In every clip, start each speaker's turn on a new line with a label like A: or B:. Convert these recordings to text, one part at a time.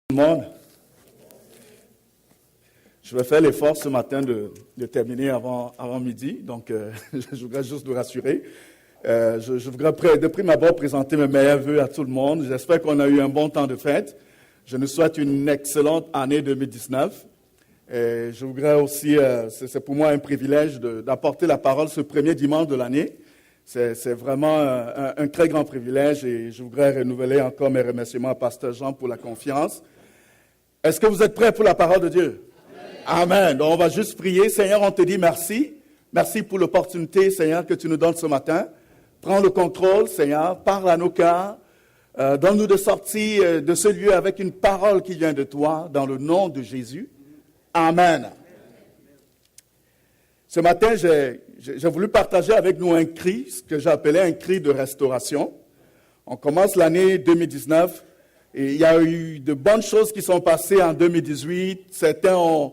A: Tout le monde. Je vais faire l'effort ce matin de terminer avant midi, donc je voudrais juste vous rassurer. Je voudrais de prime abord présenter mes meilleurs vœux à tout le monde. J'espère qu'on a eu un bon temps de fête. Je nous souhaite une excellente année 2019. Et je voudrais aussi, c'est pour moi un privilège d'apporter la parole ce premier dimanche de l'année. C'est vraiment un très grand privilège et je voudrais renouveler encore mes remerciements à Pasteur Jean pour la confiance. Est-ce que vous êtes prêts pour la parole de Dieu? Amen. Amen. Donc on va juste prier. Seigneur, on te dit merci. Merci pour l'opportunité, Seigneur, que tu nous donnes ce matin. Prends le contrôle, Seigneur. Parle à nos cœurs. Donne-nous de sortir de ce lieu avec une parole qui vient de toi, dans le nom de Jésus. Amen. Ce matin, j'ai voulu partager avec nous un cri, ce que j'ai appelé un cri de restauration. On commence l'année 2019 et il y a eu de bonnes choses qui sont passées en 2018. Certains ont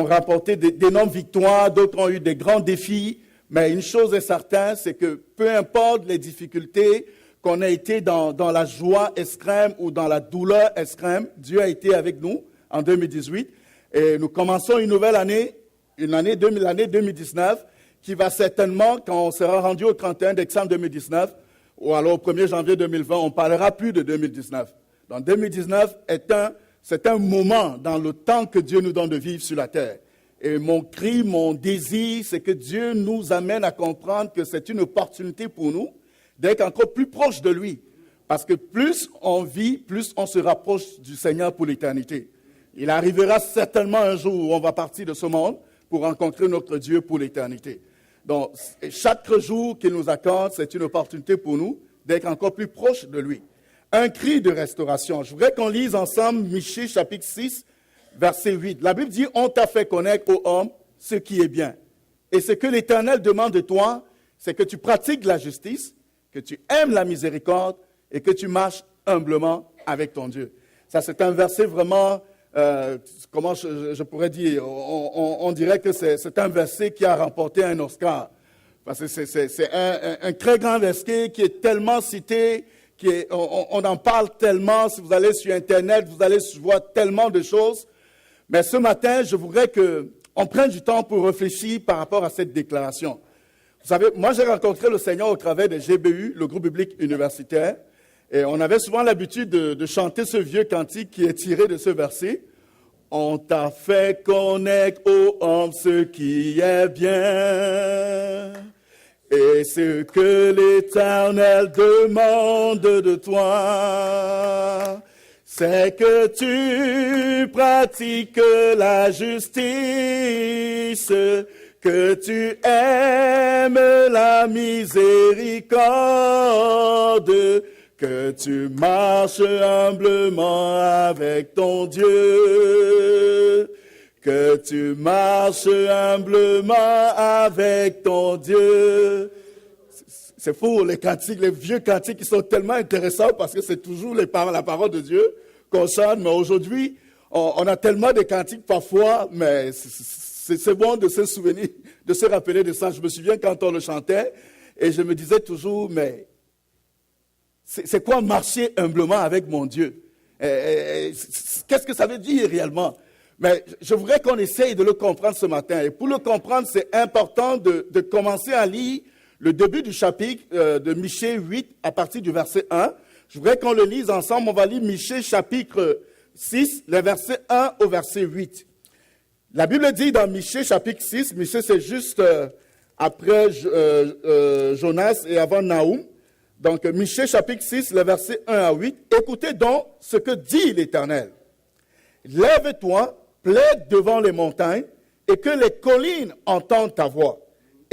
A: rapporté d'énormes victoires, d'autres ont eu des grands défis. Mais une chose est certaine, c'est que peu importe les difficultés, qu'on ait été dans la joie extrême ou dans la douleur extrême, Dieu a été avec nous en 2018. Et nous commençons une nouvelle année, l'année 2019, qui va certainement, quand on sera rendu au 31 décembre 2019, ou alors au 1er janvier 2020, on ne parlera plus de 2019. Donc 2019 c'est un moment dans le temps que Dieu nous donne de vivre sur la terre. Et mon cri, mon désir, c'est que Dieu nous amène à comprendre que c'est une opportunité pour nous d'être encore plus proche de lui. Parce que plus on vit, plus on se rapproche du Seigneur pour l'éternité. Il arrivera certainement un jour où on va partir de ce monde pour rencontrer notre Dieu pour l'éternité. Donc, chaque jour qu'il nous accorde, c'est une opportunité pour nous d'être encore plus proche de lui. Un cri de restauration. Je voudrais qu'on lise ensemble Michée chapitre 6, verset 8. La Bible dit, on t'a fait connaître, ô homme, ce qui est bien. Et ce que l'Éternel demande de toi, c'est que tu pratiques la justice, que tu aimes la miséricorde et que tu marches humblement avec ton Dieu. Ça, c'est un verset vraiment, comment je pourrais dire, on dirait que c'est un verset qui a remporté un Oscar. Parce que c'est un très grand verset qui est tellement cité, on en parle tellement. Si vous allez sur Internet, vous allez voir tellement de choses. Mais ce matin, je voudrais qu'on prenne du temps pour réfléchir par rapport à cette déclaration. Vous savez, moi j'ai rencontré le Seigneur au travers des GBU, le groupe biblique universitaire, et on avait souvent l'habitude de chanter ce vieux cantique qui est tiré de ce verset. On t'a fait connaître, ô homme, ce qui est bien, et ce que l'Éternel demande de toi, c'est que tu pratiques la justice, que tu aimes la miséricorde, que tu marches humblement avec ton Dieu, que tu marches humblement avec ton Dieu. C'est fou, les cantiques, les vieux cantiques qui sont tellement intéressants parce que c'est toujours la parole de Dieu qu'on chante. Mais aujourd'hui, on a tellement de cantiques parfois, mais c'est bon de se souvenir, de se rappeler de ça. Je me souviens quand on le chantait et je me disais toujours, mais c'est quoi marcher humblement avec mon Dieu? Qu'est-ce que ça veut dire réellement? Mais je voudrais qu'on essaye de le comprendre ce matin. Et pour le comprendre, c'est important de commencer à lire le début du chapitre de Michée 8 à partir du verset 1. Je voudrais qu'on le lise ensemble. On va lire Michée chapitre 6, les versets 1 au verset 8. La Bible dit dans Michée chapitre 6, Michée c'est juste après Jonas et avant Naoum. Donc Michée chapitre 6, les versets 1 à 8. Écoutez donc ce que dit l'Éternel. Lève-toi, plaide devant les montagnes et que les collines entendent ta voix.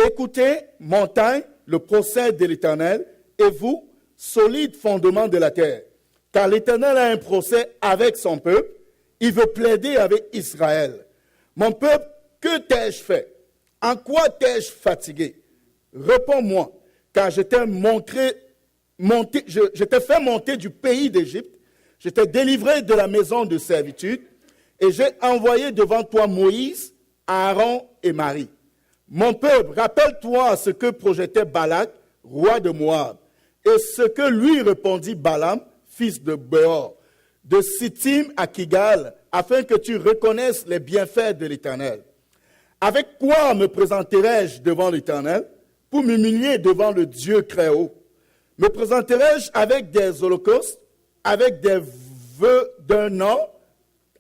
A: Écoutez, montagne, le procès de l'Éternel, et vous, solides fondements de la terre. Car l'Éternel a un procès avec son peuple, il veut plaider avec Israël. Mon peuple, que t'ai-je fait? En quoi t'ai-je fatigué? Réponds-moi, car je t'ai fait monter du pays d'Égypte, je t'ai délivré de la maison de servitude, et j'ai envoyé devant toi Moïse, Aaron et Marie. Mon peuple, rappelle-toi ce que projetait Balak, roi de Moab, et ce que lui répondit Balaam, fils de Béor. de Sittim à Kigal, afin que tu reconnaisses les bienfaits de l'Éternel. Avec quoi me présenterai-je devant l'Éternel pour m'humilier devant le Dieu très haut? Me présenterai-je avec des holocaustes, avec des vœux d'un an,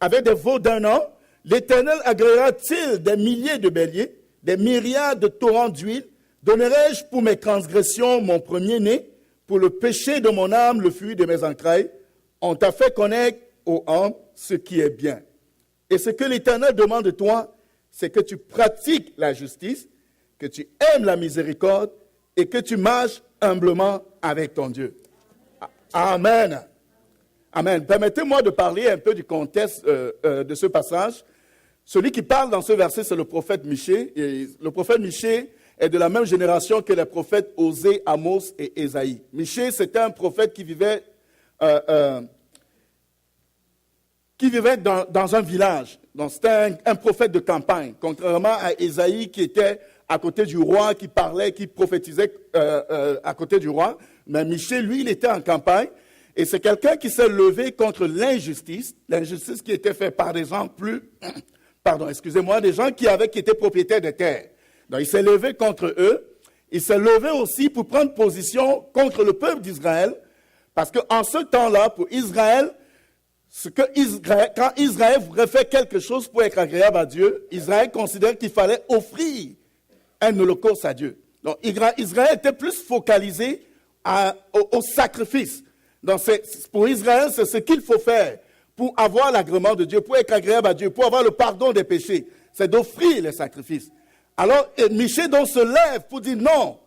A: avec des veaux d'un an? L'Éternel agréera-t-il des milliers de béliers, des myriades de torrents d'huile? Donnerai-je pour mes transgressions mon premier-né, pour le péché de mon âme, le fruit de mes entrailles? On t'a fait connaître, ô homme, ce qui est bien. Et ce que l'Éternel demande de toi, c'est que tu pratiques la justice, que tu aimes la miséricorde et que tu marches humblement avec ton Dieu. Amen. Amen. Permettez-moi de parler un peu du contexte de ce passage. Celui qui parle dans ce verset, c'est le prophète Michée. Et le prophète Michée est de la même génération que les prophètes Osée, Amos et Ésaïe. Michée, c'était un prophète qui vivait dans un village. Donc, c'était un prophète de campagne, contrairement à Ésaïe qui était à côté du roi, qui parlait, qui prophétisait à côté du roi. Mais Michée, lui, il était en campagne. Et c'est quelqu'un qui s'est levé contre l'injustice qui était faite par des gens des gens qui étaient propriétaires de terres. Donc, il s'est levé contre eux. Il s'est levé aussi pour prendre position contre le peuple d'Israël. Parce qu'en ce temps-là, pour Israël, quand Israël voudrait faire quelque chose pour être agréable à Dieu, Israël considère qu'il fallait offrir un holocauste à Dieu. Donc, Israël était plus focalisé au sacrifice. Donc, pour Israël, c'est ce qu'il faut faire pour avoir l'agrément de Dieu, pour être agréable à Dieu, pour avoir le pardon des péchés. C'est d'offrir les sacrifices. Alors, Michée donc se lève pour dire non.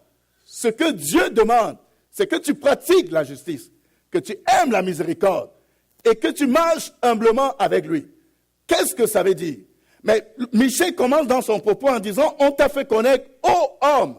A: Ce que Dieu demande, c'est que tu pratiques la justice, que tu aimes la miséricorde et que tu marches humblement avec lui. Qu'est-ce que ça veut dire? Mais Michée commence dans son propos en disant, on t'a fait connaître, ô homme.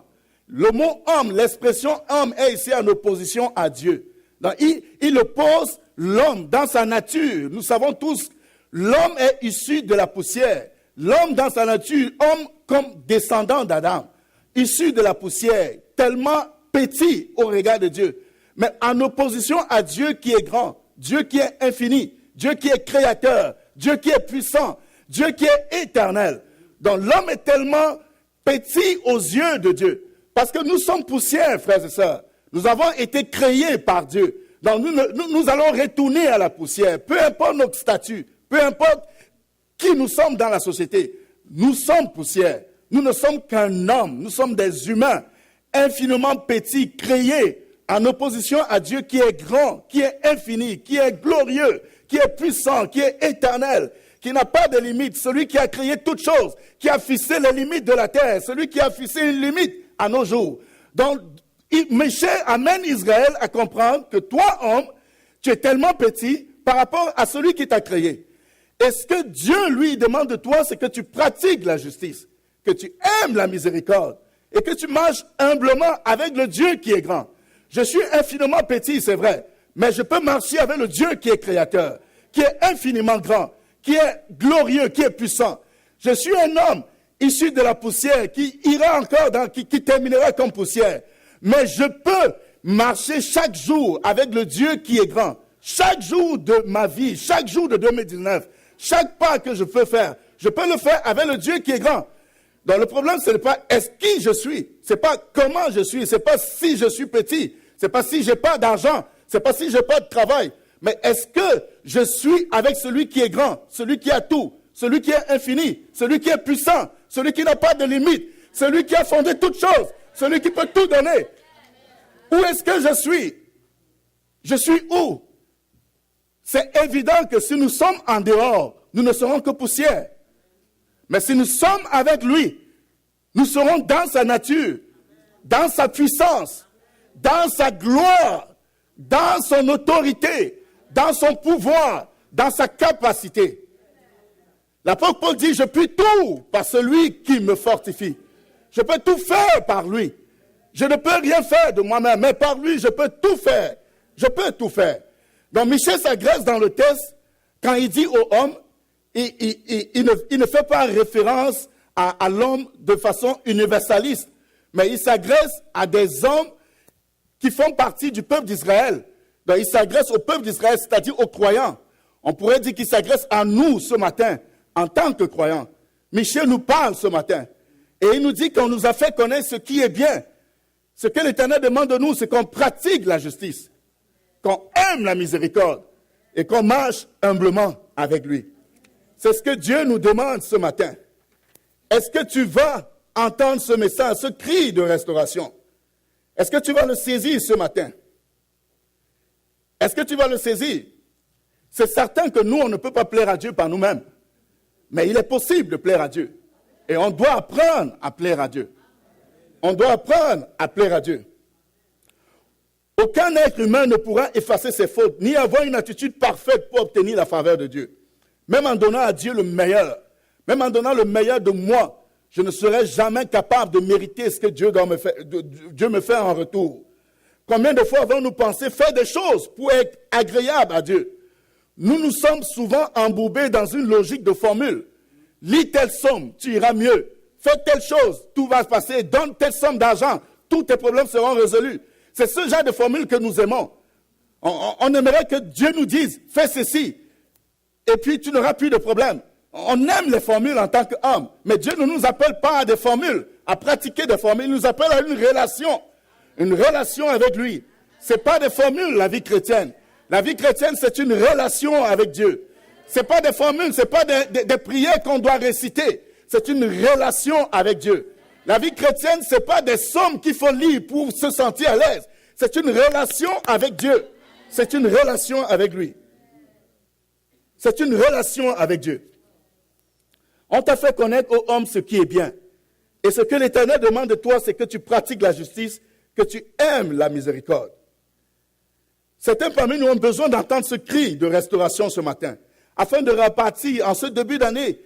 A: Le mot homme, l'expression homme est ici en opposition à Dieu. Donc, il oppose l'homme dans sa nature. Nous savons tous, l'homme est issu de la poussière. L'homme dans sa nature, homme comme descendant d'Adam, issu de la poussière, tellement petit au regard de Dieu. Mais en opposition à Dieu qui est grand, Dieu qui est infini, Dieu qui est créateur, Dieu qui est puissant, Dieu qui est éternel. Donc l'homme est tellement petit aux yeux de Dieu. Parce que nous sommes poussière, frères et sœurs. Nous avons été créés par Dieu. Donc nous allons retourner à la poussière. Peu importe notre statut, peu importe qui nous sommes dans la société. Nous sommes poussière. Nous ne sommes qu'un homme. Nous sommes des humains infiniment petits, créés en opposition à Dieu qui est grand, qui est infini, qui est glorieux, qui est puissant, qui est éternel, qui n'a pas de limites, celui qui a créé toutes choses, qui a fixé les limites de la terre, celui qui a fixé une limite à nos jours. Donc, Michée amène Israël à comprendre que toi, homme, tu es tellement petit par rapport à celui qui t'a créé. Et ce que Dieu lui demande de toi, c'est que tu pratiques la justice, que tu aimes la miséricorde et que tu marches humblement avec le Dieu qui est grand. Je suis infiniment petit, c'est vrai, mais je peux marcher avec le Dieu qui est créateur, qui est infiniment grand, qui est glorieux, qui est puissant. Je suis un homme issu de la poussière qui ira encore, qui terminera comme poussière. Mais je peux marcher chaque jour avec le Dieu qui est grand. Chaque jour de ma vie, chaque jour de 2019, chaque pas que je peux faire, je peux le faire avec le Dieu qui est grand. Donc le problème, ce n'est pas est-ce qui je suis, ce n'est pas comment je suis, ce n'est pas si je suis petit, ce n'est pas si je n'ai pas d'argent, ce n'est pas si je n'ai pas de travail. Mais est-ce que je suis avec celui qui est grand, celui qui a tout, celui qui est infini, celui qui est puissant, celui qui n'a pas de limite, celui qui a fondé toutes choses, celui qui peut tout donner? Où est-ce que je suis? Je suis où? C'est évident que si nous sommes en dehors, nous ne serons que poussière. Mais si nous sommes avec lui, nous serons dans sa nature, dans sa puissance, dans sa gloire, dans son autorité, dans son pouvoir, dans sa capacité. L'apôtre Paul dit, je puis tout par celui qui me fortifie. Je peux tout faire par lui. Je ne peux rien faire de moi-même, mais par lui, je peux tout faire. Je peux tout faire. Donc, Michée s'agresse dans le texte quand il dit au homme, il ne fait pas référence à l'homme de façon universaliste, mais il s'agresse à des hommes qui font partie du peuple d'Israël. Donc, il s'agresse au peuple d'Israël, c'est-à-dire aux croyants, On pourrait dire qu'il s'adresse à nous ce matin, en tant que croyants. Michel nous parle ce matin. Et il nous dit qu'on nous a fait connaître ce qui est bien. Ce que l'Éternel demande de nous, c'est qu'on pratique la justice, qu'on aime la miséricorde et qu'on marche humblement avec lui. C'est ce que Dieu nous demande ce matin. Est-ce que tu vas entendre ce message, ce cri de restauration? Est-ce que tu vas le saisir ce matin? Est-ce que tu vas le saisir? C'est certain que nous, on ne peut pas plaire à Dieu par nous-mêmes. Mais il est possible de plaire à Dieu. Et on doit apprendre à plaire à Dieu. On doit apprendre à plaire à Dieu. Aucun être humain ne pourra effacer ses fautes, ni avoir une attitude parfaite pour obtenir la faveur de Dieu. Même en donnant à Dieu le meilleur, même en donnant le meilleur de moi, je ne serai jamais capable de mériter ce que Dieu me fait en retour. Combien de fois avons-nous pensé faire des choses pour être agréables à Dieu? Nous nous sommes souvent embourbés dans une logique de formule. Lis telle somme, tu iras mieux. Fais telle chose, tout va se passer. Donne telle somme d'argent, tous tes problèmes seront résolus. C'est ce genre de formule que nous aimons. On aimerait que Dieu nous dise, fais ceci, et puis tu n'auras plus de problème. On aime les formules en tant qu'homme, mais Dieu ne nous appelle pas à des formules, à pratiquer des formules. Il nous appelle à une relation avec lui. Ce n'est pas des formules, la vie chrétienne. La vie chrétienne, c'est une relation avec Dieu. Ce n'est pas des formules, ce n'est pas des prières qu'on doit réciter. C'est une relation avec Dieu. La vie chrétienne, ce n'est pas des sommes qu'il faut lire pour se sentir à l'aise. C'est une relation avec Dieu. C'est une relation avec lui. C'est une relation avec Dieu. On t'a fait connaître aux hommes ce qui est bien. Et ce que l'Éternel demande de toi, c'est que tu pratiques la justice, que tu aimes la miséricorde. Certains parmi nous ont besoin d'entendre ce cri de restauration ce matin, afin de repartir en ce début d'année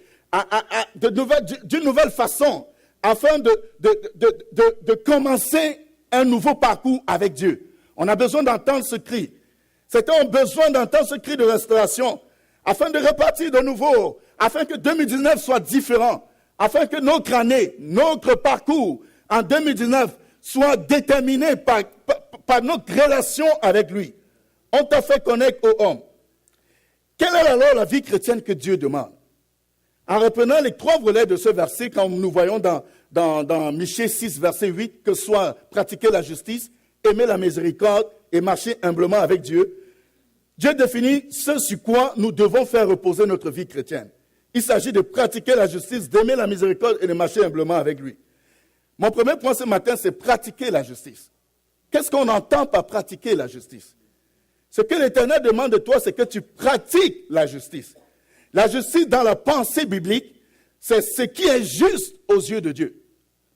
A: d'une nouvelle façon, afin de commencer un nouveau parcours avec Dieu. On a besoin d'entendre ce cri. Certains ont besoin d'entendre ce cri de restauration, afin de repartir de nouveau, afin que 2019 soit différent, afin que notre année, notre parcours en 2019 soit déterminé par notre relation avec lui. On t'a fait connaître aux hommes. Quelle est alors la vie chrétienne que Dieu demande? En reprenant les 3 volets de ce verset, quand nous voyons dans Michée 6, verset 8, que soit pratiquer la justice, aimer la miséricorde et marcher humblement avec Dieu, Dieu définit ce sur quoi nous devons faire reposer notre vie chrétienne. Il s'agit de pratiquer la justice, d'aimer la miséricorde et de marcher humblement avec lui. Mon premier point ce matin, c'est pratiquer la justice. Qu'est-ce qu'on entend par pratiquer la justice? Ce que l'Éternel demande de toi, c'est que tu pratiques la justice. La justice dans la pensée biblique, c'est ce qui est juste aux yeux de Dieu.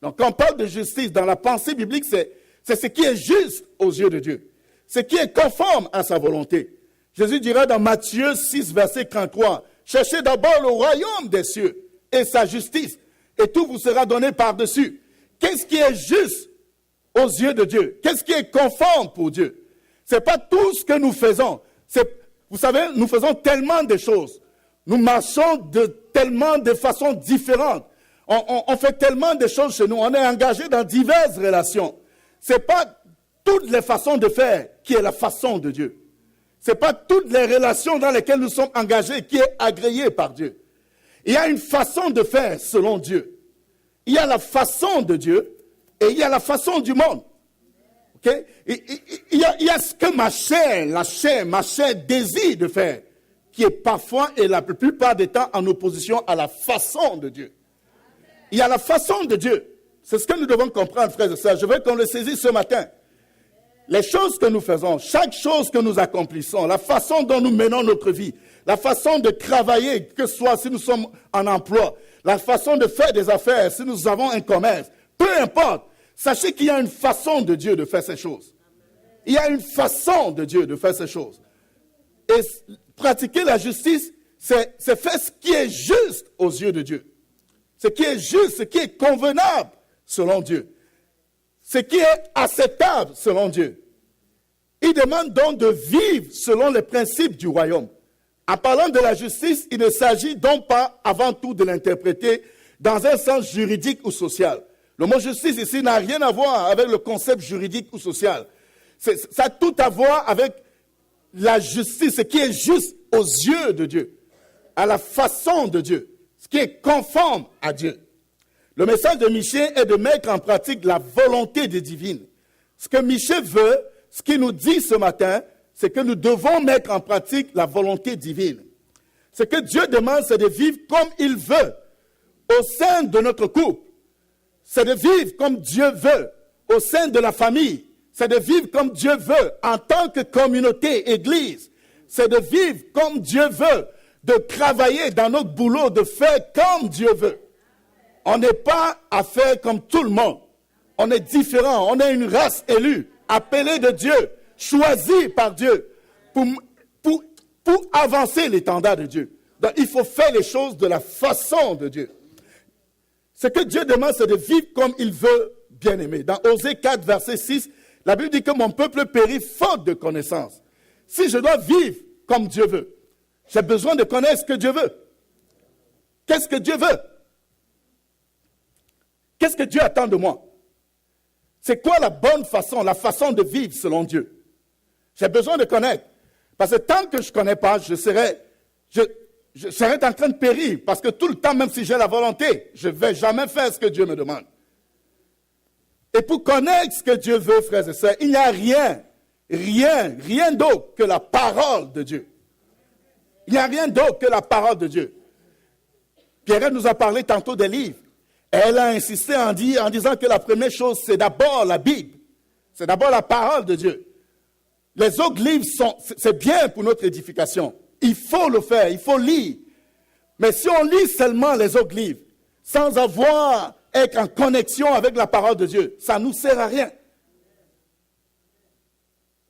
A: Donc quand on parle de justice dans la pensée biblique, c'est ce qui est juste aux yeux de Dieu. Ce qui est conforme à sa volonté. Jésus dira dans Matthieu 6, verset 33, « Cherchez d'abord le royaume des cieux et sa justice, et tout vous sera donné par-dessus. » Qu'est-ce qui est juste aux yeux de Dieu? Qu'est-ce qui est conforme pour Dieu? Ce n'est pas tout ce que nous faisons. Vous savez, nous faisons tellement de choses. Nous marchons tellement de façons différentes. On fait tellement de choses chez nous. On est engagé dans diverses relations. Ce n'est pas toutes les façons de faire qui est la façon de Dieu. Ce n'est pas toutes les relations dans lesquelles nous sommes engagés qui est agréée par Dieu. Il y a une façon de faire selon Dieu. Il y a la façon de Dieu et il y a la façon du monde. Okay? Il y a ce que ma chair désire de faire, qui est parfois et la plupart des temps en opposition à la façon de Dieu. Il y a la façon de Dieu. C'est ce que nous devons comprendre, frères et sœurs. Je veux qu'on le saisisse ce matin. Les choses que nous faisons, chaque chose que nous accomplissons, la façon dont nous menons notre vie, la façon de travailler, que ce soit si nous sommes en emploi, la façon de faire des affaires, si nous avons un commerce, peu importe, sachez qu'il y a une façon de Dieu de faire ces choses. Il y a une façon de Dieu de faire ces choses. Et pratiquer la justice, c'est faire ce qui est juste aux yeux de Dieu. Ce qui est juste, ce qui est convenable selon Dieu. Ce qui est acceptable selon Dieu. Il demande donc de vivre selon les principes du royaume. En parlant de la justice, il ne s'agit donc pas avant tout de l'interpréter dans un sens juridique ou social. Le mot justice ici n'a rien à voir avec le concept juridique ou social. Ça a tout à voir avec la justice, ce qui est juste aux yeux de Dieu, à la façon de Dieu, ce qui est conforme à Dieu. Le message de Michée est de mettre en pratique la volonté divine. Ce que Michée veut, ce qu'il nous dit ce matin, c'est que nous devons mettre en pratique la volonté divine. Ce que Dieu demande, c'est de vivre comme il veut au sein de notre couple. C'est de vivre comme Dieu veut au sein de la famille. C'est de vivre comme Dieu veut en tant que communauté, église. C'est de vivre comme Dieu veut, de travailler dans notre boulot, de faire comme Dieu veut. On n'est pas à faire comme tout le monde. On est différent. On est une race élue, appelée de Dieu, choisie par Dieu pour avancer l'étendard de Dieu. Donc, il faut faire les choses de la façon de Dieu. Ce que Dieu demande, c'est de vivre comme il veut, bien-aimé. Dans Osée 4, verset 6, la Bible dit que mon peuple périt faute de connaissance. Si je dois vivre comme Dieu veut, j'ai besoin de connaître ce que Dieu veut. Qu'est-ce que Dieu veut? Qu'est-ce que Dieu attend de moi? C'est quoi la bonne façon, la façon de vivre selon Dieu? J'ai besoin de connaître. Parce que tant que je ne connais pas, je serai en train de périr. Parce que tout le temps, même si j'ai la volonté, je ne vais jamais faire ce que Dieu me demande. Et pour connaître ce que Dieu veut, frères et sœurs, il n'y a rien d'autre que la parole de Dieu. Il n'y a rien d'autre que la parole de Dieu. Pierre nous a parlé tantôt des livres. Elle a insisté en disant que la première chose, c'est d'abord la Bible. C'est d'abord la parole de Dieu. Les autres livres, c'est bien pour notre édification. Il faut le faire, il faut lire. Mais si on lit seulement les autres livres, sans être en connexion avec la parole de Dieu, ça ne nous sert à rien.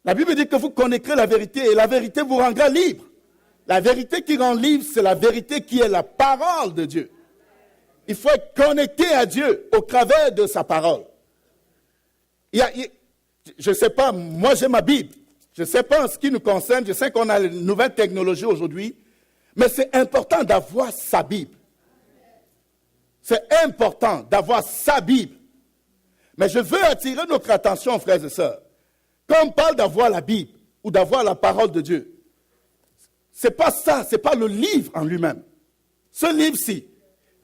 A: La Bible dit que vous connaîtrez la vérité et la vérité vous rendra libre. La vérité qui rend libre, c'est la vérité qui est la parole de Dieu. Il faut être connecté à Dieu au travers de sa parole. Je ne sais pas, moi j'ai ma Bible. Je ne sais pas en ce qui nous concerne, je sais qu'on a une nouvelle technologie aujourd'hui, mais c'est important d'avoir sa Bible. C'est important d'avoir sa Bible. Mais je veux attirer notre attention, frères et sœurs. Quand on parle d'avoir la Bible ou d'avoir la parole de Dieu, ce n'est pas ça, ce n'est pas le livre en lui-même. Ce livre-ci,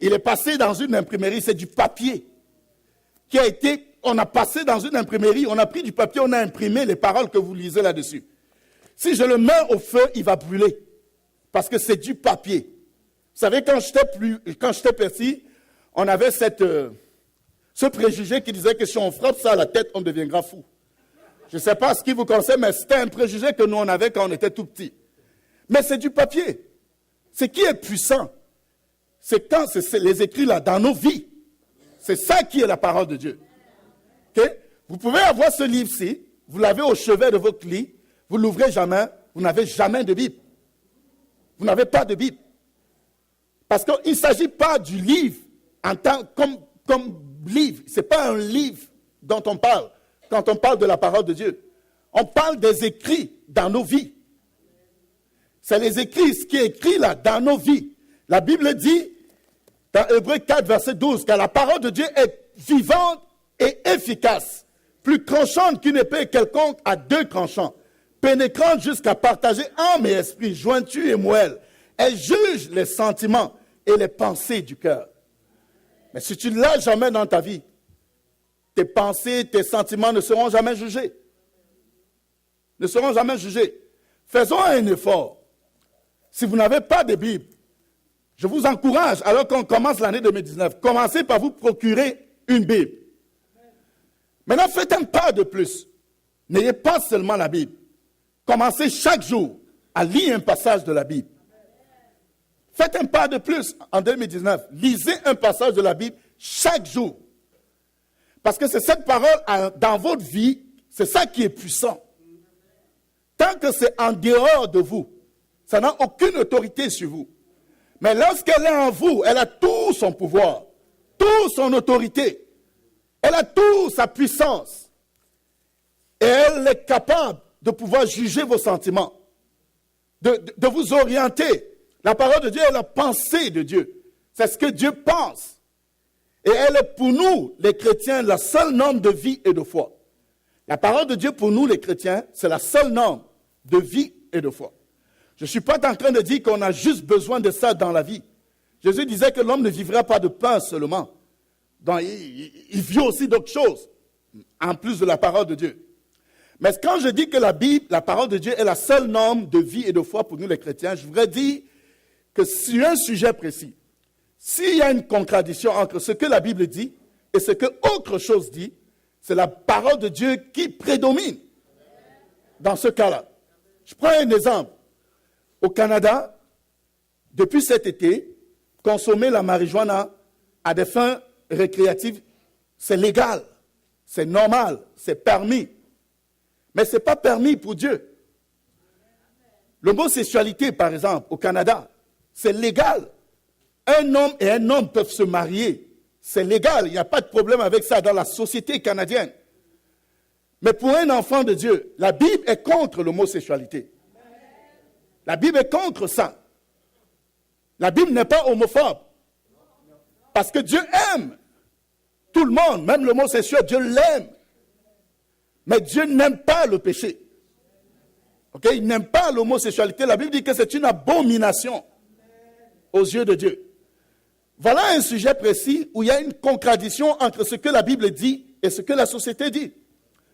A: il est passé dans une imprimerie, c'est du papier on a passé dans une imprimerie, on a pris du papier, on a imprimé les paroles que vous lisez là-dessus. Si je le mets au feu, il va brûler, parce que c'est du papier. Vous savez, quand j'étais petit, on avait ce préjugé qui disait que si on frappe ça à la tête, on deviendra fou. Je ne sais pas ce qui vous concerne, mais c'était un préjugé que nous on avait quand on était tout petit. Mais c'est du papier. Ce qui est puissant, c'est quand c'est les écrits là, dans nos vies. C'est ça qui est la parole de Dieu. Okay? Vous pouvez avoir ce livre-ci, vous l'avez au chevet de votre lit, vous ne l'ouvrez jamais, vous n'avez jamais de Bible. Vous n'avez pas de Bible. Parce qu'il ne s'agit pas du livre en tant comme livre. Ce n'est pas un livre dont on parle quand on parle de la parole de Dieu. On parle des écrits dans nos vies. C'est les écrits, ce qui est écrit là, dans nos vies. La Bible dit, dans Hébreux 4, verset 12, que la parole de Dieu est vivante et efficace, plus tranchante qu'une épée quelconque à deux tranchants, pénétrante jusqu'à partager âme et esprit, jointure et moelle. Elle juge les sentiments et les pensées du cœur. Mais si tu ne l'as jamais dans ta vie, tes pensées, tes sentiments ne seront jamais jugés. Ne seront jamais jugés. Faisons un effort. Si vous n'avez pas de Bible, je vous encourage, alors qu'on commence l'année 2019, commencez par vous procurer une Bible. Maintenant, faites un pas de plus. N'ayez pas seulement la Bible. Commencez chaque jour à lire un passage de la Bible. Faites un pas de plus en 2019. Lisez un passage de la Bible chaque jour. Parce que c'est cette parole dans votre vie, c'est ça qui est puissant. Tant que c'est en dehors de vous, ça n'a aucune autorité sur vous. Mais lorsqu'elle est en vous, elle a tout son pouvoir, toute son autorité. Elle a toute sa puissance. Et elle est capable de pouvoir juger vos sentiments, de vous orienter. La parole de Dieu est la pensée de Dieu. C'est ce que Dieu pense. Et elle est pour nous, les chrétiens, la seule norme de vie et de foi. La parole de Dieu pour nous, les chrétiens, c'est la seule norme de vie et de foi. Je ne suis pas en train de dire qu'on a juste besoin de ça dans la vie. Jésus disait que l'homme ne vivra pas de pain seulement. Donc, il vit aussi d'autres choses, en plus de la parole de Dieu. Mais quand je dis que la Bible, la parole de Dieu, est la seule norme de vie et de foi pour nous les chrétiens, je voudrais dire que sur un sujet précis, s'il y a une contradiction entre ce que la Bible dit et ce que autre chose dit, c'est la parole de Dieu qui prédomine dans ce cas-là. Je prends un exemple. Au Canada, depuis cet été, consommer la marijuana à des fins récréatives, c'est légal, c'est normal, c'est permis. Mais ce n'est pas permis pour Dieu. L'homosexualité, par exemple, au Canada, c'est légal. Un homme et un homme peuvent se marier. C'est légal, il n'y a pas de problème avec ça dans la société canadienne. Mais pour un enfant de Dieu, la Bible est contre l'homosexualité. La Bible est contre ça. La Bible n'est pas homophobe. Parce que Dieu aime tout le monde, même l'homosexuel, Dieu l'aime. Mais Dieu n'aime pas le péché. Okay? Il n'aime pas l'homosexualité. La Bible dit que c'est une abomination aux yeux de Dieu. Voilà un sujet précis où il y a une contradiction entre ce que la Bible dit et ce que la société dit.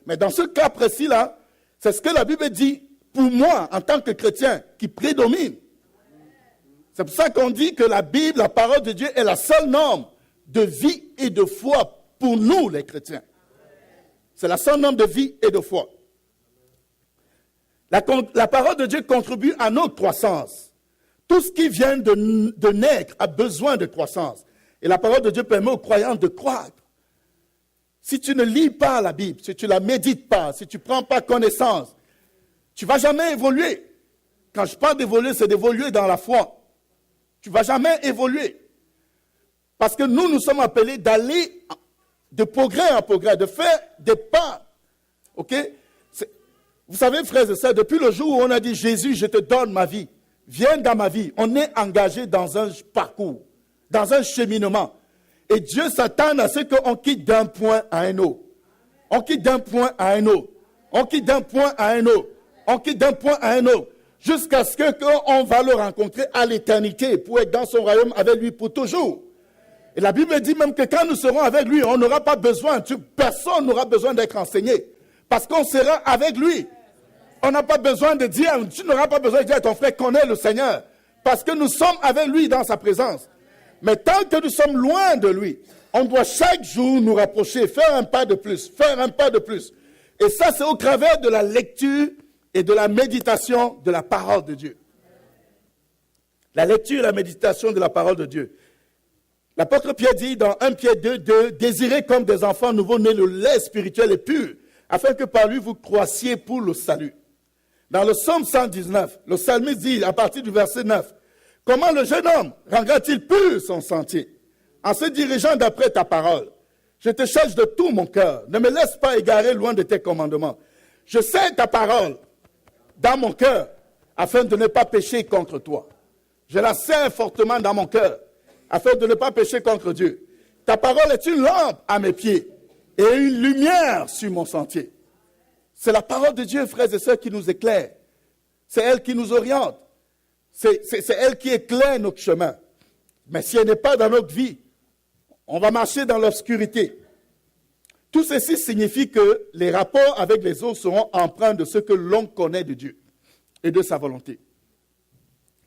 A: Mais dans ce cas précis-là, c'est ce que la Bible dit pour moi, en tant que chrétien, qui prédomine. C'est pour ça qu'on dit que la Bible, la parole de Dieu, est la seule norme de vie et de foi pour nous, les chrétiens. C'est la seule norme de vie et de foi. La parole de Dieu contribue à notre croissance. Tout ce qui vient de naître a besoin de croissance. Et la parole de Dieu permet aux croyants de croître. Si tu ne lis pas la Bible, si tu ne la médites pas, si tu ne prends pas connaissance, tu ne vas jamais évoluer. Quand je parle d'évoluer, c'est d'évoluer dans la foi. Tu ne vas jamais évoluer. Parce que nous sommes appelés d'aller de progrès en progrès, de faire des pas. OK? Vous savez, frères et sœurs, depuis le jour où on a dit « Jésus, je te donne ma vie », viens dans ma vie, on est engagé dans un parcours, dans un cheminement. Et Dieu s'attend à ce qu'on quitte d'un point à un autre. On quitte d'un point à un autre. On quitte d'un point à un autre. On quitte d'un point à un autre. Jusqu'à ce qu'on va le rencontrer à l'éternité pour être dans son royaume avec lui pour toujours. Et la Bible dit même que quand nous serons avec lui, on n'aura pas besoin, personne n'aura besoin d'être enseigné. Parce qu'on sera avec lui. On n'a pas besoin de dire, tu n'auras pas besoin de dire à ton frère, connais le Seigneur. Parce que nous sommes avec lui dans sa présence. Mais tant que nous sommes loin de lui, on doit chaque jour nous rapprocher, faire un pas de plus, faire un pas de plus. Et ça, c'est au travers de la lecture et de la méditation de la parole de Dieu. La lecture et la méditation de la parole de Dieu. L'apôtre Pierre dit dans 1 Pierre 2, désirez comme des enfants nouveau-nés le lait spirituel et pur, afin que par lui vous croissiez pour le salut. Dans le psaume 119, le psalmiste dit à partir du verset 9, comment le jeune homme rendra-t-il pur son sentier en se dirigeant d'après ta parole? Je te cherche de tout mon cœur. Ne me laisse pas égarer loin de tes commandements. Je sais ta parole dans mon cœur afin de ne pas pécher contre toi. Je la serre fortement dans mon cœur afin de ne pas pécher contre Dieu. Ta parole est une lampe à mes pieds et une lumière sur mon sentier. C'est la parole de Dieu, frères et sœurs, qui nous éclaire. C'est elle qui nous oriente. C'est elle qui éclaire notre chemin. Mais si elle n'est pas dans notre vie, on va marcher dans l'obscurité. Tout ceci signifie que les rapports avec les autres seront empreints de ce que l'on connaît de Dieu et de sa volonté.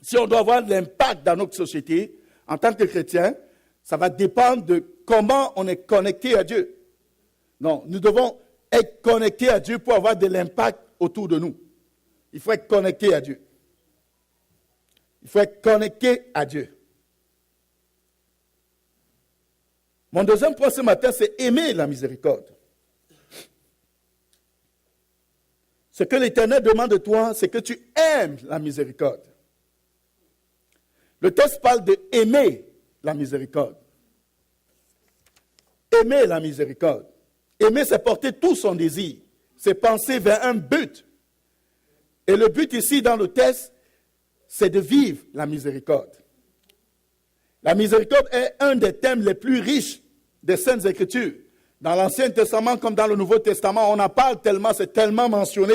A: Si on doit avoir de l'impact dans notre société, en tant que chrétien, ça va dépendre de comment on est connecté à Dieu. Non, nous devons être connectés à Dieu pour avoir de l'impact autour de nous. Il faut être connecté à Dieu. Il faut être connecté à Dieu. Mon deuxième point ce matin, c'est aimer la miséricorde. Ce que l'Éternel demande de toi, c'est que tu aimes la miséricorde. Le texte parle de aimer la miséricorde. Aimer la miséricorde. Aimer, c'est porter tout son désir. C'est penser vers un but. Et le but ici, dans le texte, c'est de vivre la miséricorde. La miséricorde est un des thèmes les plus riches des Saintes Écritures. Dans l'Ancien Testament comme dans le Nouveau Testament, on en parle tellement, c'est tellement mentionné.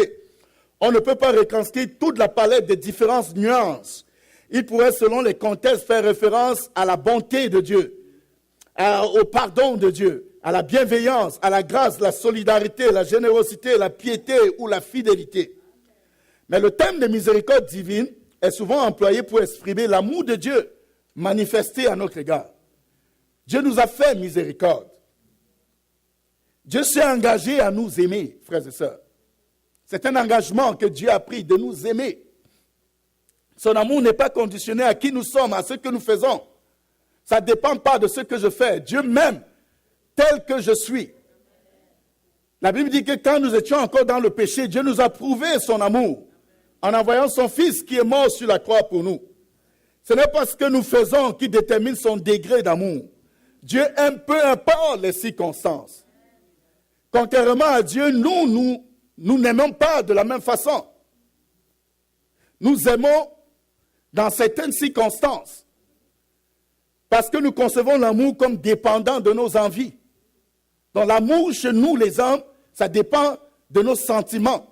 A: On ne peut pas retranscrire toute la palette des différentes nuances. Il pourrait, selon les contextes, faire référence à la bonté de Dieu, au pardon de Dieu, à la bienveillance, à la grâce, la solidarité, la générosité, la piété ou la fidélité. Mais le thème de miséricorde divine est souvent employé pour exprimer l'amour de Dieu manifesté à notre égard. Dieu nous a fait miséricorde. Dieu s'est engagé à nous aimer, frères et sœurs. C'est un engagement que Dieu a pris de nous aimer. Son amour n'est pas conditionné à qui nous sommes, à ce que nous faisons. Ça ne dépend pas de ce que je fais. Dieu m'aime tel que je suis. La Bible dit que quand nous étions encore dans le péché, Dieu nous a prouvé son amour en envoyant son Fils qui est mort sur la croix pour nous. Ce n'est pas ce que nous faisons qui détermine son degré d'amour. Dieu aime peu importe les circonstances. Contrairement à Dieu, nous n'aimons pas de la même façon. Nous aimons dans certaines circonstances parce que nous concevons l'amour comme dépendant de nos envies. Donc l'amour chez nous, les hommes, ça dépend de nos sentiments.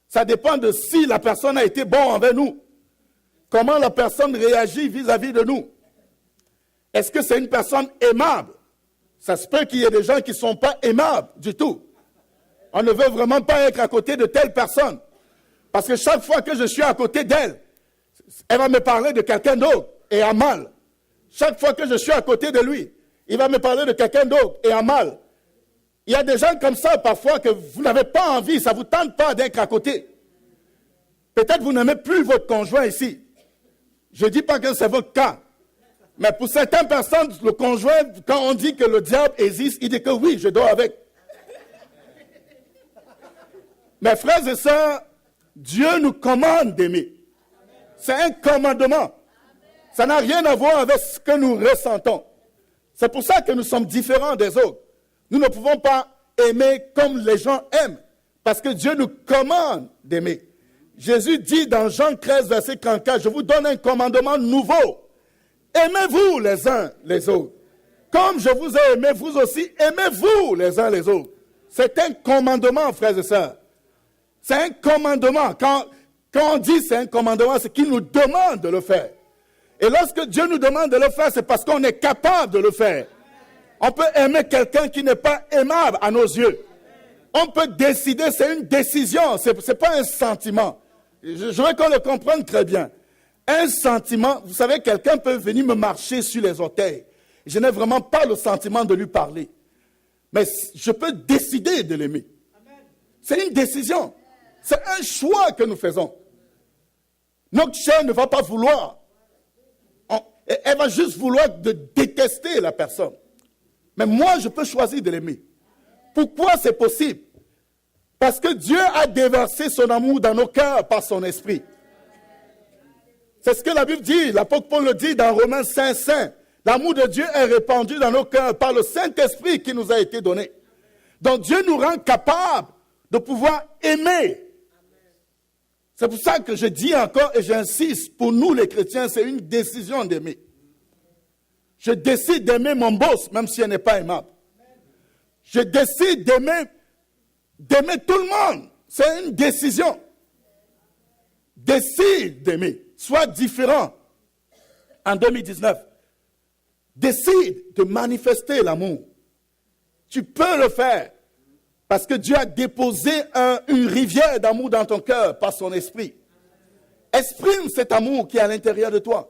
A: Ça dépend de si la personne a été bonne envers nous. Comment la personne réagit vis-à-vis de nous. Est-ce que c'est une personne aimable? Ça se peut qu'il y ait des gens qui ne sont pas aimables du tout. On ne veut vraiment pas être à côté de telle personne. Parce que chaque fois que je suis à côté d'elle, elle va me parler de quelqu'un d'autre et à mal. Chaque fois que je suis à côté de lui, il va me parler de quelqu'un d'autre et à mal. Il y a des gens comme ça parfois que vous n'avez pas envie, ça ne vous tente pas d'être à côté. Peut-être vous n'aimez plus votre conjoint ici. Je ne dis pas que c'est votre cas. Mais pour certaines personnes, le conjoint, quand on dit que le diable existe, il dit que oui, je dors avec. Mes frères et sœurs, Dieu nous commande d'aimer. C'est un commandement. Ça n'a rien à voir avec ce que nous ressentons. C'est pour ça que nous sommes différents des autres. Nous ne pouvons pas aimer comme les gens aiment, parce que Dieu nous commande d'aimer. Jésus dit dans Jean 13, verset 34, « Je vous donne un commandement nouveau. Aimez-vous les uns les autres. Comme je vous ai aimé, vous aussi, aimez-vous les uns les autres. » C'est un commandement, frères et sœurs. C'est un commandement. Quand on dit c'est un commandement, c'est qu'il nous demande de le faire. Et lorsque Dieu nous demande de le faire, c'est parce qu'on est capable de le faire. On peut aimer quelqu'un qui n'est pas aimable à nos yeux. On peut décider, c'est une décision, ce n'est pas un sentiment. Je veux qu'on le comprenne très bien. Un sentiment, vous savez, quelqu'un peut venir me marcher sur les orteils. Je n'ai vraiment pas le sentiment de lui parler. Mais je peux décider de l'aimer. C'est une décision. C'est un choix que nous faisons. Notre chair ne va pas vouloir. Elle va juste vouloir de détester la personne. Mais moi, je peux choisir de l'aimer. Pourquoi c'est possible? Parce que Dieu a déversé son amour dans nos cœurs par son esprit. C'est ce que la Bible dit. L'apôtre Paul le dit dans Romains 5:5. L'amour de Dieu est répandu dans nos cœurs par le Saint-Esprit qui nous a été donné. Donc Dieu nous rend capables de pouvoir aimer. C'est pour ça que je dis encore et j'insiste, pour nous les chrétiens, c'est une décision d'aimer. Je décide d'aimer mon boss, même si elle n'est pas aimable. Je décide d'aimer tout le monde. C'est une décision. Décide d'aimer. Sois différent en 2019. Décide de manifester l'amour. Tu peux le faire. Parce que Dieu a déposé une rivière d'amour dans ton cœur par son esprit. Exprime cet amour qui est à l'intérieur de toi.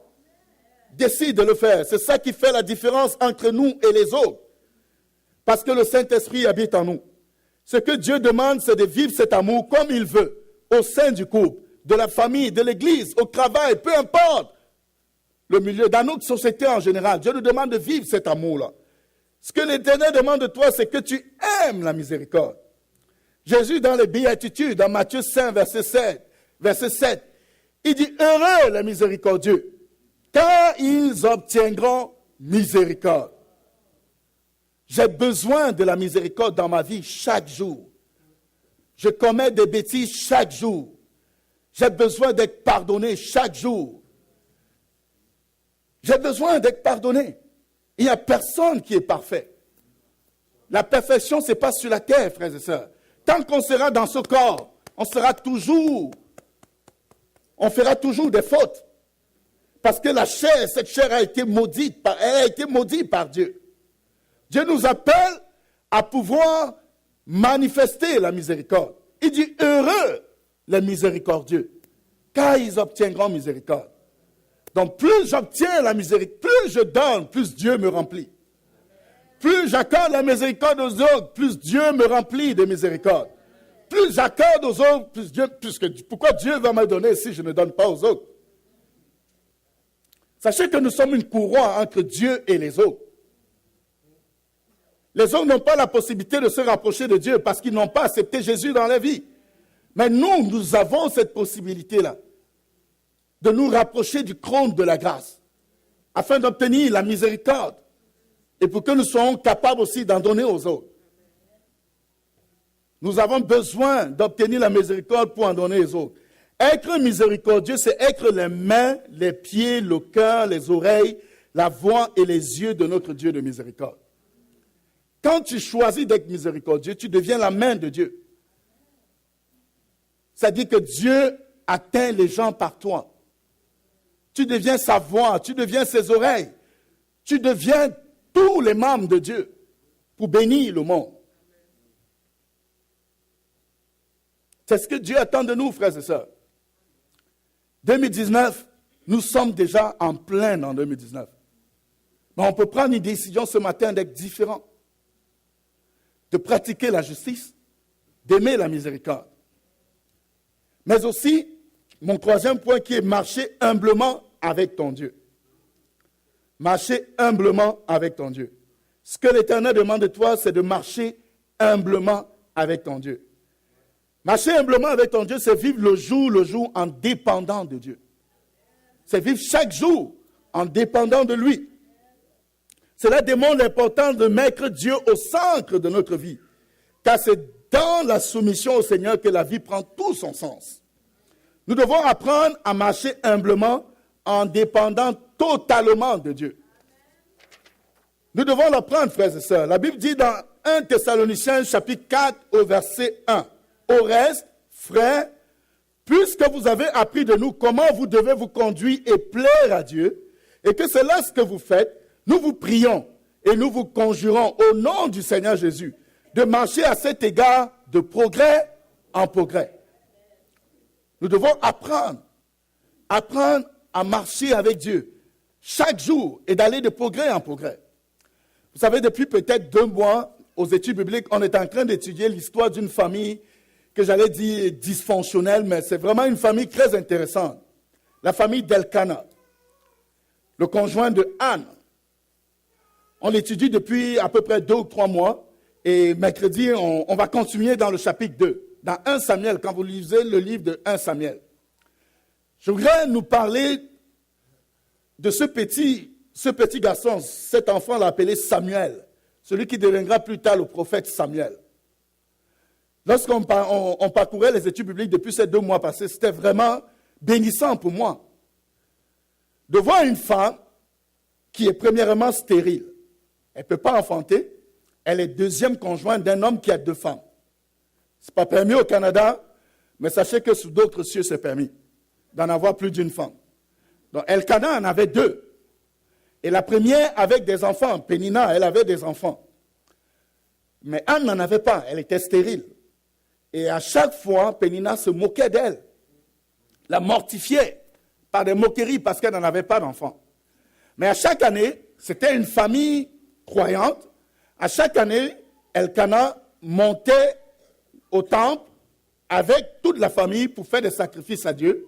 A: Décide de le faire. C'est ça qui fait la différence entre nous et les autres. Parce que le Saint-Esprit habite en nous. Ce que Dieu demande, c'est de vivre cet amour comme il veut, au sein du couple, de la famille, de l'église, au travail, peu importe le milieu, dans notre société en général. Dieu nous demande de vivre cet amour-là. Ce que l'Éternel demande de toi, c'est que tu aimes la miséricorde. Jésus, dans les Béatitudes, dans Matthieu 5, verset 7, il dit « Heureux les miséricordieux, car ils obtiendront miséricorde. » J'ai besoin de la miséricorde dans ma vie chaque jour. Je commets des bêtises chaque jour. J'ai besoin d'être pardonné chaque jour. J'ai besoin d'être pardonné. Il n'y a personne qui est parfait. La perfection, ce n'est pas sur la terre, frères et sœurs. Tant qu'on sera dans ce corps, on fera toujours des fautes. Parce que cette chair a été maudite par Dieu. Dieu nous appelle à pouvoir manifester la miséricorde. Il dit, heureux les miséricordieux, car ils obtiendront miséricorde. Donc plus j'obtiens la miséricorde, plus je donne, plus Dieu me remplit. Plus j'accorde la miséricorde aux autres, plus Dieu me remplit de miséricorde. Plus j'accorde aux autres, pourquoi Dieu va me donner si je ne donne pas aux autres? Sachez que nous sommes une courroie entre Dieu et les autres. Les autres n'ont pas la possibilité de se rapprocher de Dieu parce qu'ils n'ont pas accepté Jésus dans la vie. Mais nous avons cette possibilité-là de nous rapprocher du trône de la grâce afin d'obtenir la miséricorde et pour que nous soyons capables aussi d'en donner aux autres. Nous avons besoin d'obtenir la miséricorde pour en donner aux autres. Être miséricordieux, c'est être les mains, les pieds, le cœur, les oreilles, la voix et les yeux de notre Dieu de miséricorde. Quand tu choisis d'être miséricordieux, tu deviens la main de Dieu. C'est-à-dire que Dieu atteint les gens par toi. Tu deviens sa voix, tu deviens ses oreilles. Tu deviens tous les membres de Dieu pour bénir le monde. C'est ce que Dieu attend de nous, frères et sœurs. 2019, nous sommes déjà en plein dans 2019. Mais on peut prendre une décision ce matin d'être différent. De pratiquer la justice, d'aimer la miséricorde. Mais aussi, mon troisième point qui est marcher humblement avec ton Dieu. Marcher humblement avec ton Dieu. Ce que l'Éternel demande de toi, c'est de marcher humblement avec ton Dieu. Marcher humblement avec ton Dieu, c'est vivre le jour en dépendant de Dieu. C'est vivre chaque jour en dépendant de lui. Cela démontre l'importance de mettre Dieu au centre de notre vie. Car c'est dans la soumission au Seigneur que la vie prend tout son sens. Nous devons apprendre à marcher humblement en dépendant totalement de Dieu. Nous devons l'apprendre, frères et sœurs. La Bible dit dans 1 Thessaloniciens chapitre 4 au verset 1. Au reste, frères, puisque vous avez appris de nous comment vous devez vous conduire et plaire à Dieu, et que c'est là ce que vous faites, nous vous prions et nous vous conjurons au nom du Seigneur Jésus de marcher à cet égard de progrès en progrès. Nous devons apprendre à marcher avec Dieu chaque jour et d'aller de progrès en progrès. Vous savez, depuis peut-être 2 mois, aux études bibliques, on est en train d'étudier l'histoire d'une famille que j'allais dire dysfonctionnelle, mais c'est vraiment une famille très intéressante. La famille d'Elkana, le conjoint de Anne. On l'étudie depuis à peu près 2 ou 3 mois. Et mercredi, on va continuer dans le chapitre 2. Dans 1 Samuel, quand vous lisez le livre de 1 Samuel. Je voudrais nous parler de ce petit garçon. Cet enfant l'a appelé Samuel. Celui qui deviendra plus tard le prophète Samuel. Lorsqu'on parcourait les études bibliques depuis ces 2 mois passés, c'était vraiment bénissant pour moi. De voir une femme qui est premièrement stérile. Elle ne peut pas enfanter. Elle est deuxième conjointe d'un homme qui a 2 femmes. Ce n'est pas permis au Canada, mais sachez que sous d'autres cieux, c'est permis d'en avoir plus d'une femme. Donc, Elkana en avait 2. Et la première avec des enfants, Pénina, elle avait des enfants. Mais Anne n'en avait pas, elle était stérile. Et à chaque fois, Pénina se moquait d'elle, la mortifiait par des moqueries parce qu'elle n'en avait pas d'enfants. Mais à chaque année, c'était une famille croyante. À chaque année, Elkana montait au temple avec toute la famille pour faire des sacrifices à Dieu,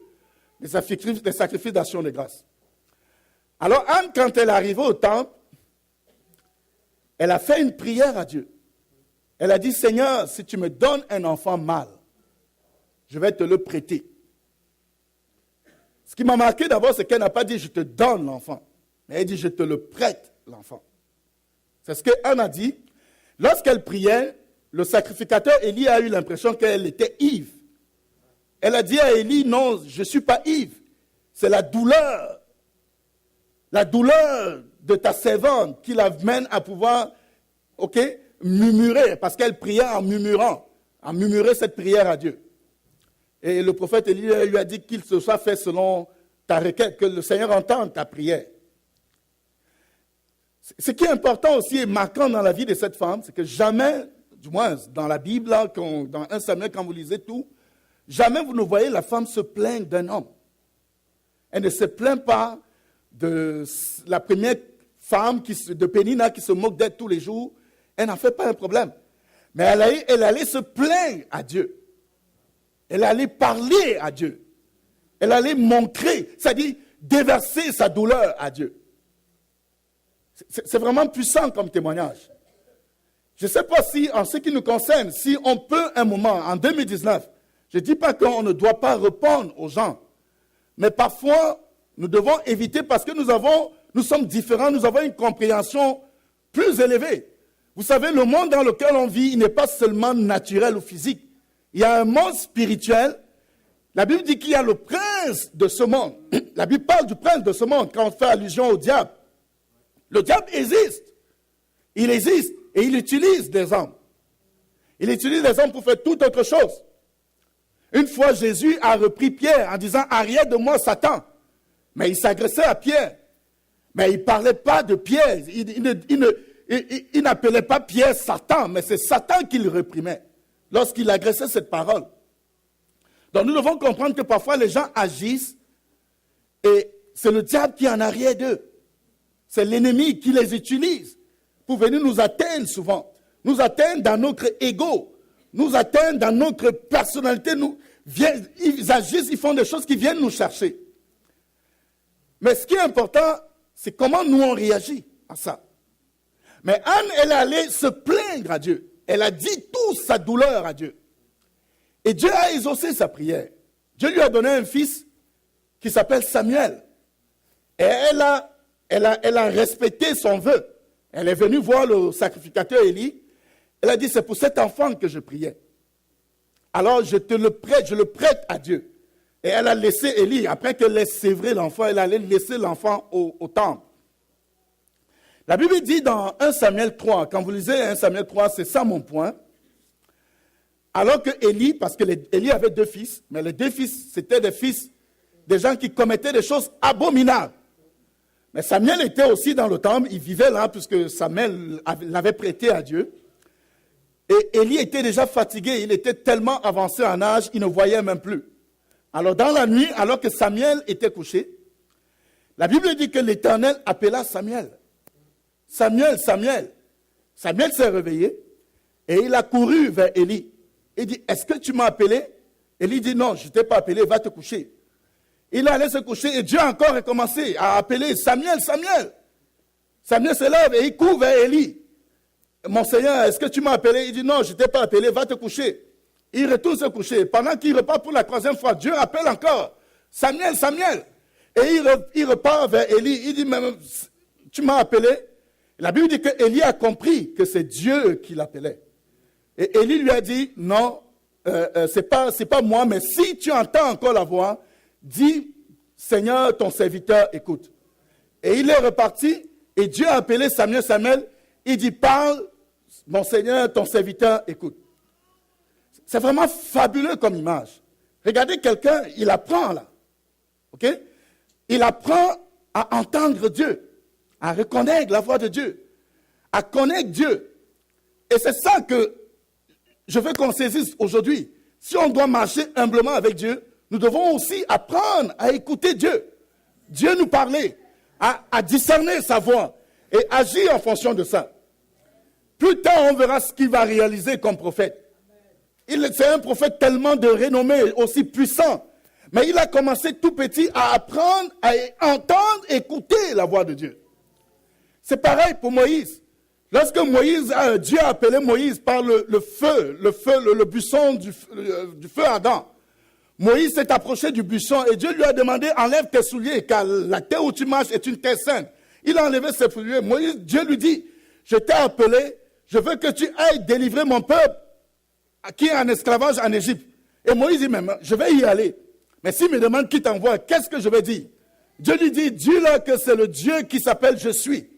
A: des sacrifices d'action de grâce. Alors Anne, quand elle est arrivée au temple, elle a fait une prière à Dieu. Elle a dit, Seigneur, si tu me donnes un enfant mâle, je vais te le prêter. Ce qui m'a marqué d'abord, c'est qu'elle n'a pas dit, je te donne l'enfant, mais elle dit, je te le prête, l'enfant. C'est ce qu'Anne a dit. Lorsqu'elle priait, le sacrificateur Élie a eu l'impression qu'elle était ivre. Elle a dit à Élie, non, je ne suis pas ivre. C'est la douleur de ta servante qui l'amène à pouvoir, murmurer, parce qu'elle priait en murmurant, cette prière à Dieu. Et le prophète Élie lui a dit qu'il se soit fait selon ta requête, que le Seigneur entende ta prière. Ce qui est important aussi et marquant dans la vie de cette femme, c'est que jamais, du moins dans la Bible, là, dans 1 Samuel, quand vous lisez tout, jamais vous ne voyez la femme se plaindre d'un homme. Elle ne se plaint pas de la première femme de Pénina qui se moque d'elle tous les jours. Elle n'en fait pas un problème. Mais elle allait se plaindre à Dieu. Elle allait parler à Dieu. Elle allait montrer, c'est-à-dire déverser sa douleur à Dieu. C'est vraiment puissant comme témoignage. Je ne sais pas si, en ce qui nous concerne, si on peut un moment, en 2019, je ne dis pas qu'on ne doit pas répondre aux gens, mais parfois, nous devons éviter parce que nous sommes différents, nous avons une compréhension plus élevée. Vous savez, le monde dans lequel on vit, il n'est pas seulement naturel ou physique. Il y a un monde spirituel. La Bible dit qu'il y a le prince de ce monde. La Bible parle du prince de ce monde quand on fait allusion au diable. Le diable existe. Il existe et il utilise des hommes. Il utilise des hommes pour faire toute autre chose. Une fois, Jésus a repris Pierre en disant « Arrière de moi, Satan ». Mais il s'agressait à Pierre. Mais il ne parlait pas de Pierre. Il n'appelait pas Pierre Satan, mais c'est Satan qui le réprimait lorsqu'il agressait cette parole. Donc nous devons comprendre que parfois les gens agissent et c'est le diable qui est en arrière d'eux. C'est l'ennemi qui les utilise pour venir nous atteindre souvent. Nous atteindre dans notre ego. Nous atteindre dans notre personnalité. Ils agissent, ils font des choses qui viennent nous chercher. Mais ce qui est important, c'est comment nous on réagit à ça. Mais Anne, elle allait se plaindre à Dieu. Elle a dit toute sa douleur à Dieu. Et Dieu a exaucé sa prière. Dieu lui a donné un fils qui s'appelle Samuel. Et elle a respecté son vœu. Elle est venue voir le sacrificateur Élie. Elle a dit, c'est pour cet enfant que je priais. Alors je le prête à Dieu. Et elle a laissé Élie, après qu'elle ait sévré l'enfant, elle allait laisser l'enfant au temple. La Bible dit dans 1 Samuel 3, quand vous lisez 1 Samuel 3, c'est ça mon point. Alors que Élie, parce que Élie avait 2 fils, mais les 2 fils, c'était des gens qui commettaient des choses abominables. Mais Samuel était aussi dans le temple, il vivait là, puisque Samuel l'avait prêté à Dieu. Et Élie était déjà fatigué, il était tellement avancé en âge, il ne voyait même plus. Alors dans la nuit, alors que Samuel était couché, la Bible dit que l'Éternel appela Samuel. Samuel, Samuel. Samuel s'est réveillé et il a couru vers Élie. Il dit, est-ce que tu m'as appelé? Élie dit, non, je ne t'ai pas appelé, va te coucher. Il allait se coucher et Dieu encore a commencé à appeler Samuel, Samuel. Samuel se lève et il court vers Élie. Mon Seigneur, est-ce que tu m'as appelé? Il dit, non, je ne t'ai pas appelé, va te coucher. Il retourne se coucher. Pendant qu'il repart pour la 3e fois, Dieu appelle encore, Samuel, Samuel. Et il repart vers Élie. Il dit, mais tu m'as appelé? La Bible dit que Élie a compris que c'est Dieu qui l'appelait. Et Élie lui a dit, non, c'est pas moi, mais si tu entends encore la voix, dis, Seigneur, ton serviteur écoute. Et il est reparti, et Dieu a appelé Samuel, Samuel, il dit, parle, mon Seigneur, ton serviteur écoute. C'est vraiment fabuleux comme image. Regardez quelqu'un, il apprend là. Ok? Il apprend à entendre Dieu, à reconnaître la voix de Dieu, à connaître Dieu. Et c'est ça que je veux qu'on saisisse aujourd'hui. Si on doit marcher humblement avec Dieu, nous devons aussi apprendre à écouter Dieu. Dieu nous parler, à discerner sa voix et agir en fonction de ça. Plus tard, on verra ce qu'il va réaliser comme prophète. C'est un prophète tellement de renommée, aussi puissant. Mais il a commencé tout petit à apprendre, à entendre, écouter la voix de Dieu. C'est pareil pour Moïse. Lorsque Dieu a appelé Moïse par le buisson du feu ardent, Moïse s'est approché du buisson et Dieu lui a demandé, enlève tes souliers, car la terre où tu marches est une terre sainte. Il a enlevé ses souliers. Dieu lui dit, je t'ai appelé, je veux que tu ailles délivrer mon peuple qui est en esclavage en Égypte. Et Moïse dit, même, je vais y aller. Mais s'il me demande qui t'envoie, qu'est-ce que je vais dire? Dieu lui dit, dis-leur que c'est le Dieu qui s'appelle Je suis.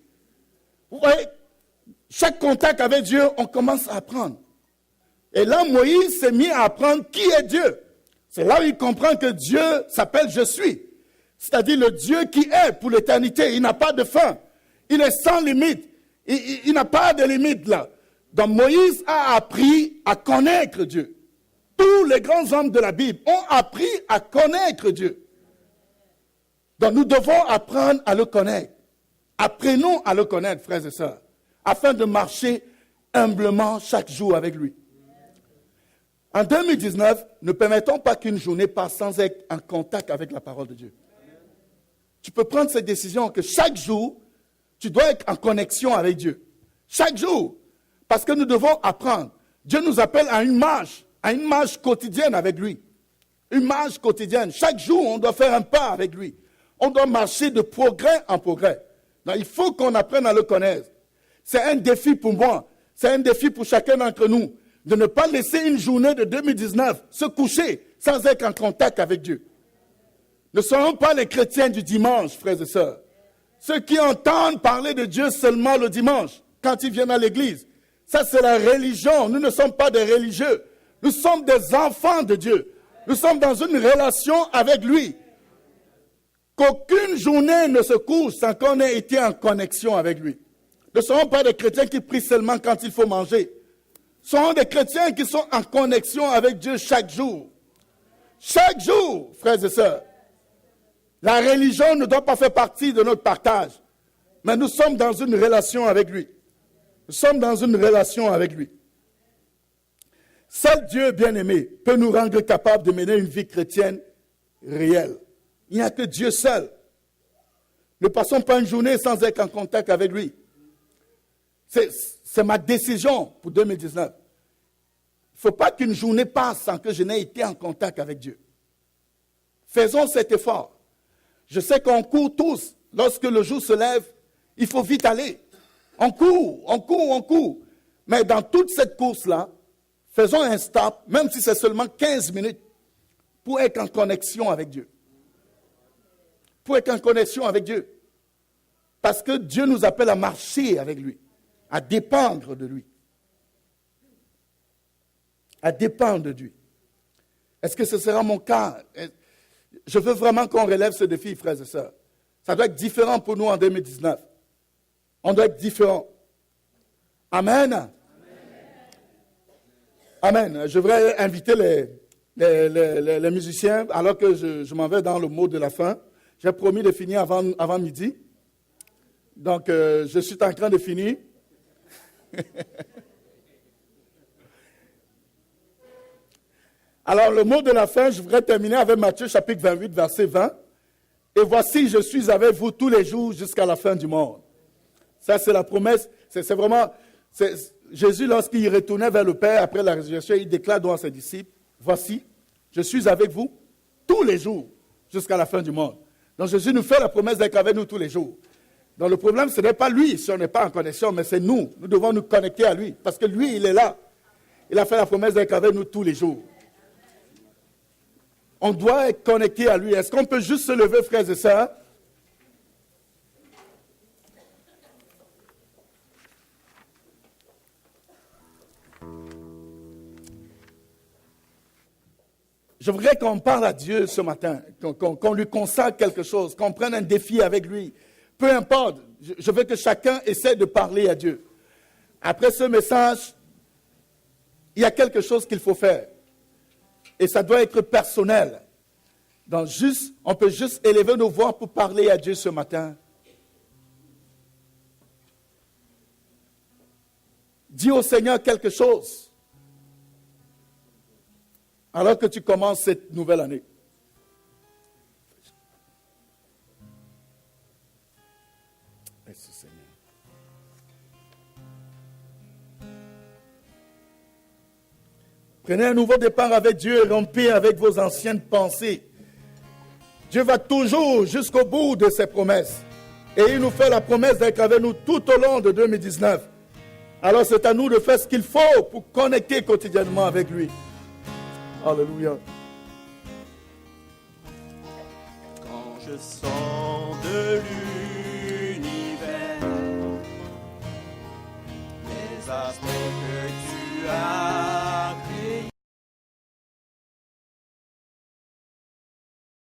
A: Vous voyez, chaque contact avec Dieu, on commence à apprendre. Et là, Moïse s'est mis à apprendre qui est Dieu. C'est là où il comprend que Dieu s'appelle « Je suis ». C'est-à-dire le Dieu qui est pour l'éternité. Il n'a pas de fin. Il est sans limite. Il n'a pas de limite là. Donc Moïse a appris à connaître Dieu. Tous les grands hommes de la Bible ont appris à connaître Dieu. Donc nous devons apprendre à le connaître. Apprenons à le connaître, frères et sœurs, afin de marcher humblement chaque jour avec lui. En 2019, ne permettons pas qu'une journée passe sans être en contact avec la parole de Dieu. Tu peux prendre cette décision que chaque jour, tu dois être en connexion avec Dieu. Chaque jour. Parce que nous devons apprendre. Dieu nous appelle à une marche quotidienne avec lui. Une marche quotidienne. Chaque jour, on doit faire un pas avec lui. On doit marcher de progrès en progrès. Donc, il faut qu'on apprenne à le connaître. C'est un défi pour moi. C'est un défi pour chacun d'entre nous. De ne pas laisser une journée de 2019 se coucher sans être en contact avec Dieu. Ne soyons pas les chrétiens du dimanche, frères et sœurs. Ceux qui entendent parler de Dieu seulement le dimanche, quand ils viennent à l'église. Ça, c'est la religion. Nous ne sommes pas des religieux. Nous sommes des enfants de Dieu. Nous sommes dans une relation avec lui. Qu'aucune journée ne se couche sans qu'on ait été en connexion avec lui. Ne soyons pas des chrétiens qui prient seulement quand il faut manger. Soyons des chrétiens qui sont en connexion avec Dieu chaque jour. Chaque jour, frères et sœurs. La religion ne doit pas faire partie de notre partage. Mais nous sommes dans une relation avec lui. Nous sommes dans une relation avec lui. Seul Dieu bien-aimé peut nous rendre capables de mener une vie chrétienne réelle. Il n'y a que Dieu seul. Ne passons pas une journée sans être en contact avec lui. C'est ma décision pour 2019. Il ne faut pas qu'une journée passe sans que je n'ai été en contact avec Dieu. Faisons cet effort. Je sais qu'on court tous. Lorsque le jour se lève, il faut vite aller. On court. Mais dans toute cette course-là, faisons un stop, même si c'est seulement 15 minutes, pour être en connexion avec Dieu. Pour être en connexion avec Dieu. Parce que Dieu nous appelle à marcher avec lui, à dépendre de lui. À dépendre de lui. Est-ce que ce sera mon cas? Je veux vraiment qu'on relève ce défi, frères et sœurs. Ça doit être différent pour nous en 2019. On doit être différent. Amen. Amen. Je voudrais inviter les musiciens, alors que je m'en vais dans le mot de la fin. J'ai promis de finir avant midi. Donc, je suis en train de finir. Alors, le mot de la fin, je voudrais terminer avec Matthieu chapitre 28, verset 20. Et voici, je suis avec vous tous les jours jusqu'à la fin du monde. Ça, c'est la promesse. C'est vraiment... Jésus, lorsqu'il retournait vers le Père après la résurrection, il déclare donc à ses disciples, voici, je suis avec vous tous les jours jusqu'à la fin du monde. Donc Jésus nous fait la promesse d'être avec nous tous les jours. Donc le problème, ce n'est pas lui si on n'est pas en connexion, mais c'est nous. Nous devons nous connecter à lui, parce que lui, il est là. Il a fait la promesse d'être avec nous tous les jours. On doit être connecté à lui. Est-ce qu'on peut juste se lever, frères et sœurs? Je voudrais qu'on parle à Dieu ce matin, qu'on lui consacre quelque chose, qu'on prenne un défi avec lui. Peu importe, je veux que chacun essaie de parler à Dieu. Après ce message, il y a quelque chose qu'il faut faire. Et ça doit être personnel. Donc on peut juste élever nos voix pour parler à Dieu ce matin. Dis au Seigneur quelque chose. Alors que tu commences cette nouvelle année. Merci Seigneur. Prenez un nouveau départ avec Dieu et rompez avec vos anciennes pensées. Dieu va toujours jusqu'au bout de ses promesses. Et il nous fait la promesse d'être avec nous tout au long de 2019. Alors c'est à nous de faire ce qu'il faut pour connecter quotidiennement avec lui. Alléluia.
B: Quand je sors de l'univers, les aspects que tu as